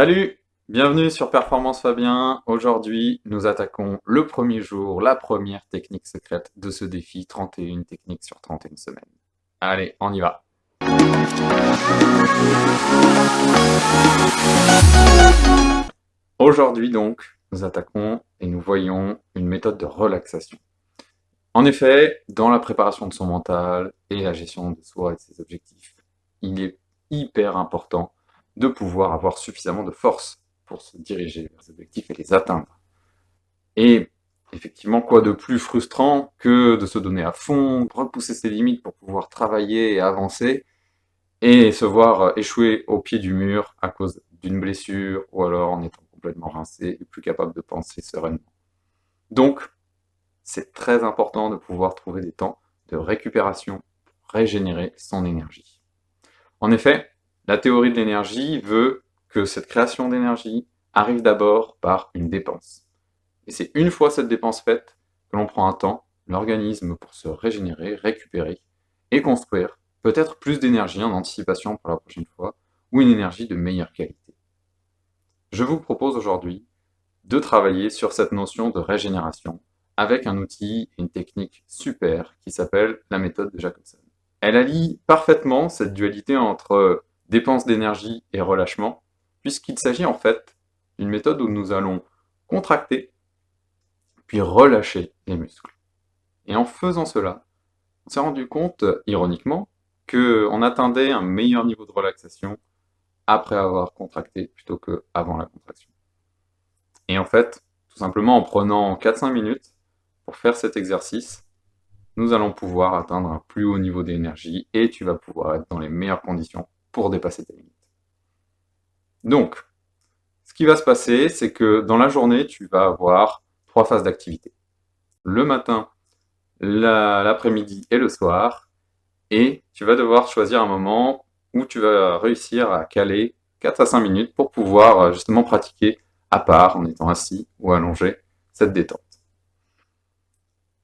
Salut, bienvenue sur Performance Fabien. Aujourd'hui, nous attaquons le premier jour, la première technique secrète de ce défi 31 techniques sur 31 semaines. Allez, on y va. Aujourd'hui donc, nous attaquons et nous voyons une méthode de relaxation. En effet, dans la préparation de son mental et la gestion de soi et de ses objectifs, il est hyper important de pouvoir avoir suffisamment de force pour se diriger vers ses objectifs et les atteindre. Et effectivement, quoi de plus frustrant que de se donner à fond, repousser ses limites pour pouvoir travailler et avancer, et se voir échouer au pied du mur à cause d'une blessure, ou alors en étant complètement rincé et plus capable de penser sereinement. Donc, c'est très important de pouvoir trouver des temps de récupération pour régénérer son énergie. En effet, la théorie de l'énergie veut que cette création d'énergie arrive d'abord par une dépense. Et c'est une fois cette dépense faite que l'on prend un temps, l'organisme, pour se régénérer, récupérer et construire peut-être plus d'énergie en anticipation pour la prochaine fois, ou une énergie de meilleure qualité. Je vous propose aujourd'hui de travailler sur cette notion de régénération avec un outil et une technique super qui s'appelle la méthode de Jacobson. Elle allie parfaitement cette dualité entre dépense d'énergie et relâchement, puisqu'il s'agit en fait d'une méthode où nous allons contracter, puis relâcher les muscles. Et en faisant cela, on s'est rendu compte, ironiquement, qu'on atteindait un meilleur niveau de relaxation après avoir contracté plutôt qu'avant la contraction. Et en fait, tout simplement en prenant 4-5 minutes pour faire cet exercice, nous allons pouvoir atteindre un plus haut niveau d'énergie et tu vas pouvoir être dans les meilleures conditions pour dépasser tes limites. Donc, ce qui va se passer, c'est que dans la journée, tu vas avoir 3 phases d'activité. Le matin, l'après-midi et le soir. Et tu vas devoir choisir un moment où tu vas réussir à caler 4 à 5 minutes pour pouvoir justement pratiquer à part, en étant assis ou allongé, cette détente.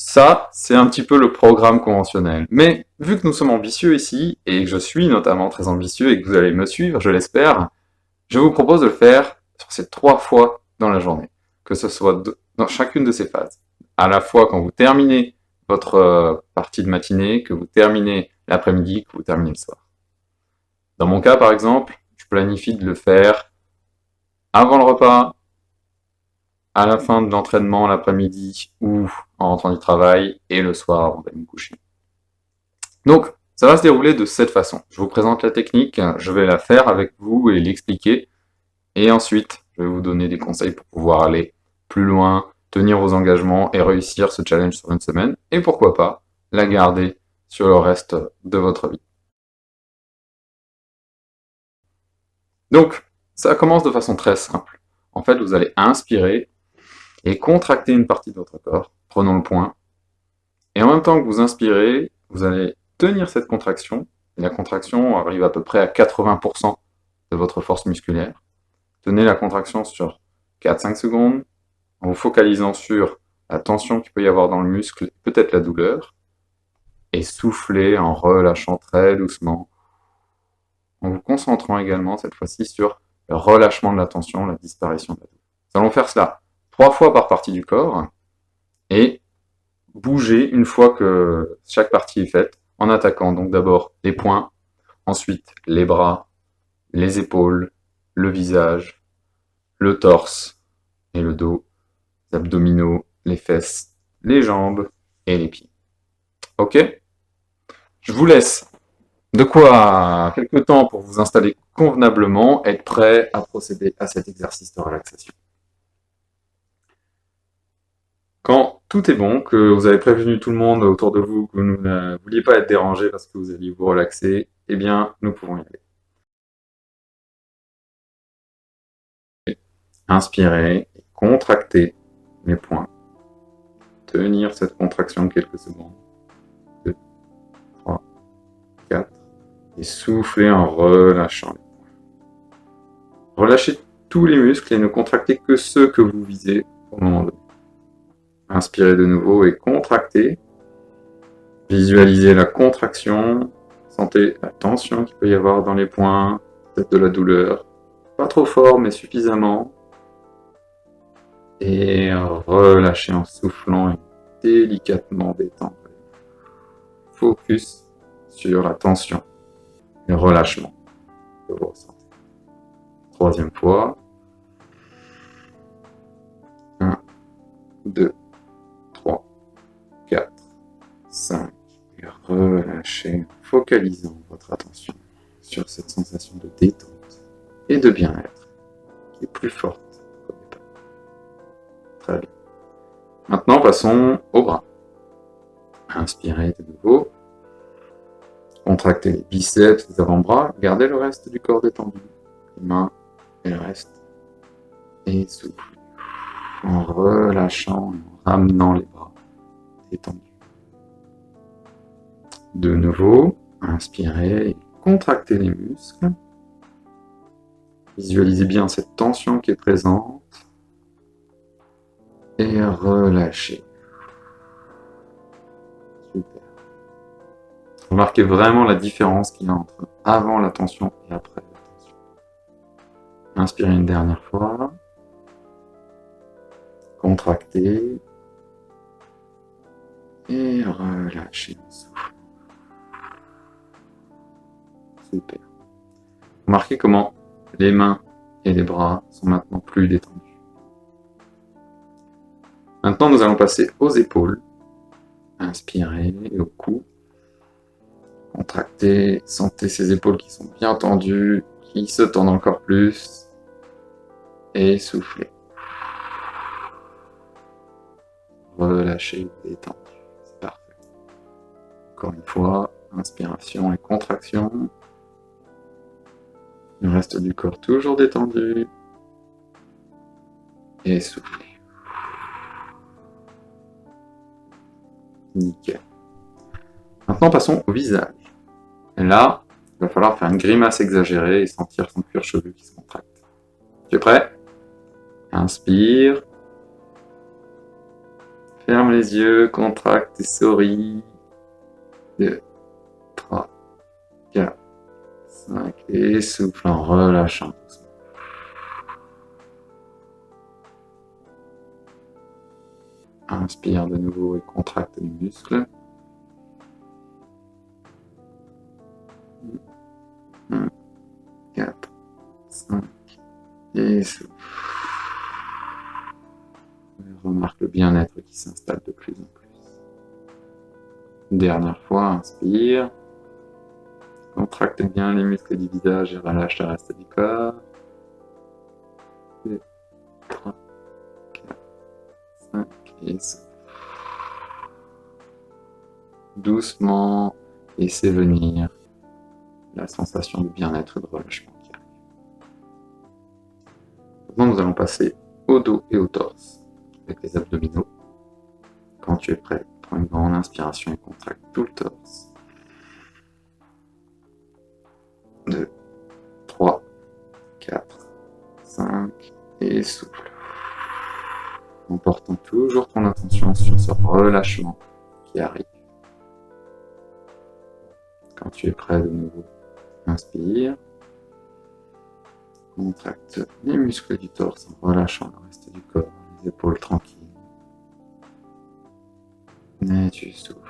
Ça, c'est un petit peu le programme conventionnel. Mais vu que nous sommes ambitieux ici, et que je suis notamment très ambitieux et que vous allez me suivre, je l'espère, je vous propose de le faire sur ces 3 fois dans la journée, que ce soit dans chacune de ces phases. À la fois quand vous terminez votre partie de matinée, que vous terminez l'après-midi, que vous terminez le soir. Dans mon cas, par exemple, je planifie de le faire avant le repas, à la fin de l'entraînement l'après-midi ou en rentrant du travail, et le soir avant d'aller me coucher. Donc, ça va se dérouler de cette façon. Je vous présente la technique, je vais la faire avec vous et l'expliquer, et ensuite, je vais vous donner des conseils pour pouvoir aller plus loin, tenir vos engagements et réussir ce challenge sur une semaine, et pourquoi pas, la garder sur le reste de votre vie. Donc, ça commence de façon très simple. En fait, vous allez inspirer et contracter une partie de votre corps, prenons le point, et en même temps que vous inspirez, vous allez tenir cette contraction, et la contraction arrive à peu près à 80% de votre force musculaire. Tenez la contraction sur 4-5 secondes, en vous focalisant sur la tension qu'il peut y avoir dans le muscle, peut-être la douleur, et soufflez en relâchant très doucement, en vous concentrant également cette fois-ci sur le relâchement de la tension, la disparition de la douleur. Nous allons faire cela 3 fois par partie du corps, et bouger une fois que chaque partie est faite, en attaquant donc d'abord les poings, ensuite les bras, les épaules, le visage, le torse et le dos, les abdominaux, les fesses, les jambes et les pieds. Ok? Je vous laisse de quoi quelques temps pour vous installer convenablement, être prêt à procéder à cet exercice de relaxation. Quand tout est bon, que vous avez prévenu tout le monde autour de vous, que vous ne vouliez pas être dérangé parce que vous alliez vous relaxer, eh bien, nous pouvons y aller. Inspirez, contractez les poings. Tenir cette contraction quelques secondes. 2, 3, 4. Et soufflez en relâchant les poings. Relâchez tous les muscles et ne contractez que ceux que vous visez au moment donné. Inspirez de nouveau et contractez. Visualisez la contraction. Sentez la tension qu'il peut y avoir dans les poings, peut-être de la douleur. Pas trop fort, mais suffisamment. Et relâchez en soufflant et délicatement détendre. Focus sur la tension et le relâchement que vous ressentez. Troisième fois. 1, 2, 3, 4, 5. Et relâchez en focalisant votre attention sur cette sensation de détente et de bien-être qui est plus forte qu'au départ. Très bien. Maintenant, passons au bras. Inspirez de nouveau. Contractez les biceps, les avant-bras. Gardez le reste du corps détendu. Les mains et le reste. Et soufflez. En relâchant et en ramenant les bras détendus. De nouveau, inspirez et contractez les muscles. Visualisez bien cette tension qui est présente. Et relâchez. Super. Remarquez vraiment la différence qu'il y a entre avant la tension et après la tension. Inspirez une dernière fois. Contractez. Et relâchez le souffle. Super. Remarquez comment les mains et les bras sont maintenant plus détendus. Maintenant, nous allons passer aux épaules. Inspirez et au cou. Contractez, sentez ces épaules qui sont bien tendues, qui se tendent encore plus. Et soufflez. Relâchez, détendu. C'est parfait. Encore une fois, inspiration et contraction. Le reste du corps toujours détendu. Et soufflez. Nickel. Maintenant, passons au visage. Et là, il va falloir faire une grimace exagérée et sentir son cuir chevelu qui se contracte. Tu es prêt? Inspire. Ferme les yeux, contracte et souris. 2, 3, 4, 5. Et souffle en relâchant doucement. Inspire de nouveau et contracte les muscles. 1, 4, 5. Et souffle. Remarque le bien-être qui s'installe de plus en plus. Dernière fois, inspire. Contracte bien les muscles du visage et relâche le reste du corps. 2, 3, 4, 5 et souffle. Doucement, laissez venir la sensation de bien-être et de relâchement qui arrive. Maintenant, nous allons passer au dos et au torse avec les abdominaux. Quand tu es prêt, prends une grande inspiration et contracte tout le torse. 2, 3, 4, 5 et souffle. En portant toujours ton attention sur ce relâchement qui arrive. Quand tu es prêt de nouveau, inspire. Contracte les muscles du torse en relâchant le reste du corps, les épaules tranquilles. Et tu souffles.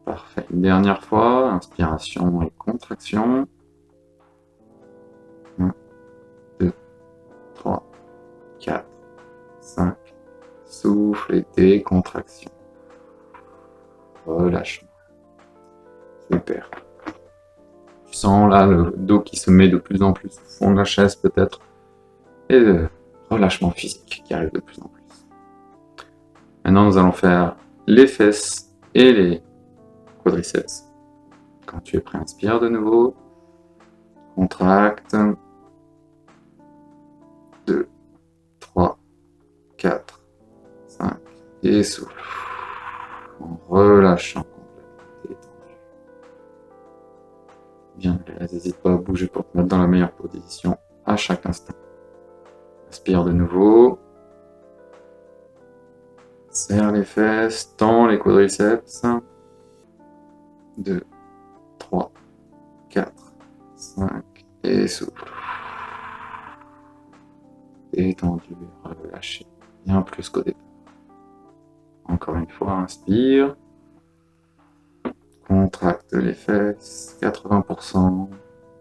Parfait. Une dernière fois, inspiration et contraction. 1, 2, 3, 4, 5. Souffle et décontraction. Relâchement. Super. Tu sens là le dos qui se met de plus en plus au fond de la chaise peut-être. Et le relâchement physique qui arrive de plus en plus. Maintenant nous allons faire les fesses et les quadriceps. Quand tu es prêt, inspire de nouveau. Contracte. 2, 3, 4, 5. Et souffle. En relâchant complètement détendu. Bien, n'hésite pas à bouger pour te mettre dans la meilleure position à chaque instant. Inspire de nouveau. Serre les fesses, tends les quadriceps. 2, 5, et souffle. Détendu, relâché. Bien plus qu'au départ. Encore une fois, inspire. Contracte les fesses, 80%,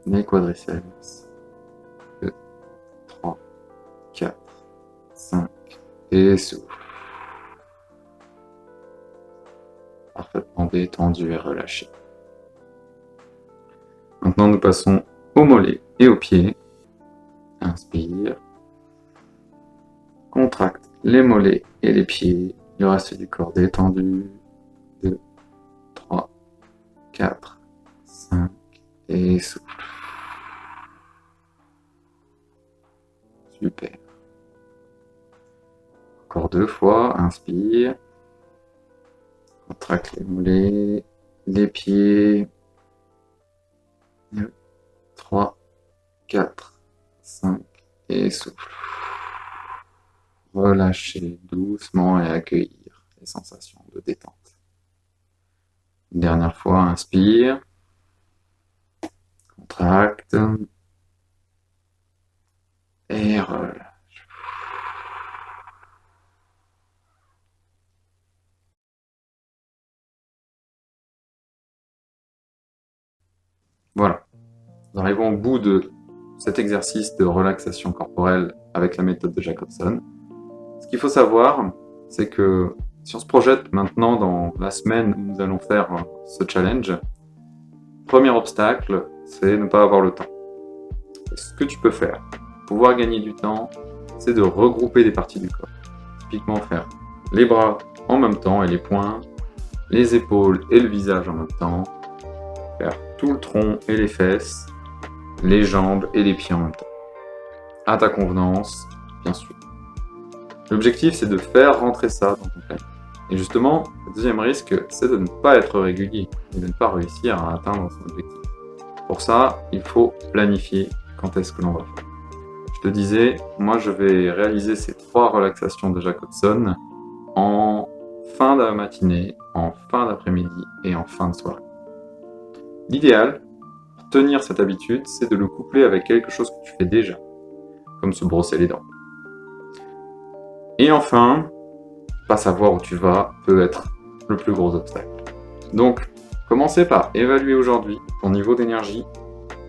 les quadriceps. 2, 3, 4, 5, et souffle. Parfaitement détendu et relâché. Maintenant, nous passons aux mollets et aux pieds. Inspire. Contracte les mollets et les pieds. Le reste du corps détendu. 2, 3, 4, 5, et souffle. Super. Encore 2 fois. Inspire. Contracte les mollets, les pieds. 2, 3, 4, 5, et souffle. Relâchez doucement et accueillir les sensations de détente. Une dernière fois, inspire. Contracte. Et relâche. Voilà. Nous arrivons au bout de cet exercice de relaxation corporelle avec la méthode de Jacobson. Ce qu'il faut savoir, c'est que si on se projette maintenant dans la semaine où nous allons faire ce challenge, premier obstacle, c'est ne pas avoir le temps. Et ce que tu peux faire pour pouvoir gagner du temps, c'est de regrouper des parties du corps. Typiquement faire les bras en même temps et les poings, les épaules et le visage en même temps, faire tout le tronc et les fesses, les jambes et les pieds en même temps. À ta convenance, bien sûr. L'objectif, c'est de faire rentrer ça dans ton planning. Et justement, le deuxième risque, c'est de ne pas être régulier et de ne pas réussir à atteindre son objectif. Pour ça, il faut planifier quand est-ce que l'on va faire. Je te disais, moi je vais réaliser ces 3 relaxations de Jacobson en fin de matinée, en fin d'après-midi et en fin de soirée. L'idéal, pour tenir cette habitude, c'est de le coupler avec quelque chose que tu fais déjà, comme se brosser les dents. Et enfin, pas savoir où tu vas peut être le plus gros obstacle. Donc, commencez par évaluer aujourd'hui ton niveau d'énergie.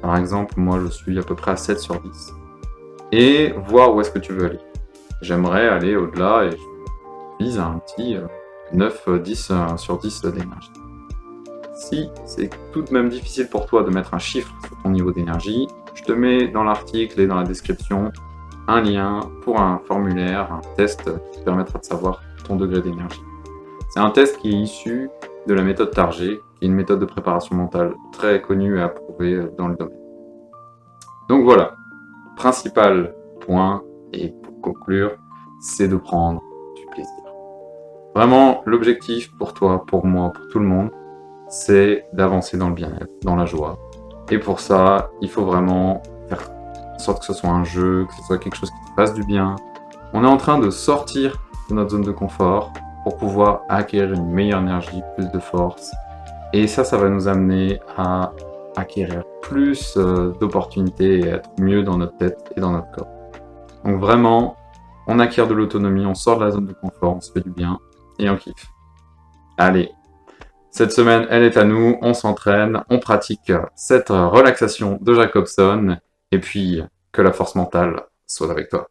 Par exemple, moi je suis à peu près à 7 sur 10. Et voir où est-ce que tu veux aller. J'aimerais aller au-delà et je vise à un petit 9-10 sur 10 d'énergie. Si c'est tout de même difficile pour toi de mettre un chiffre sur ton niveau d'énergie, je te mets dans l'article et dans la description un lien pour un formulaire, un test qui te permettra de savoir ton degré d'énergie. C'est un test qui est issu de la méthode Target, qui est une méthode de préparation mentale très connue et approuvée dans le domaine. Donc voilà, principal point, et pour conclure, c'est de prendre du plaisir. Vraiment, l'objectif pour toi, pour moi, pour tout le monde, c'est d'avancer dans le bien-être, dans la joie. Et pour ça, il faut vraiment faire en sorte que ce soit un jeu, que ce soit quelque chose qui te fasse du bien. On est en train de sortir de notre zone de confort pour pouvoir acquérir une meilleure énergie, plus de force. Et ça va nous amener à acquérir plus d'opportunités et être mieux dans notre tête et dans notre corps. Donc vraiment, on acquiert de l'autonomie, on sort de la zone de confort, on se fait du bien et on kiffe. Allez, cette semaine, elle est à nous, on s'entraîne, on pratique cette relaxation de Jacobson et puis que la force mentale soit avec toi.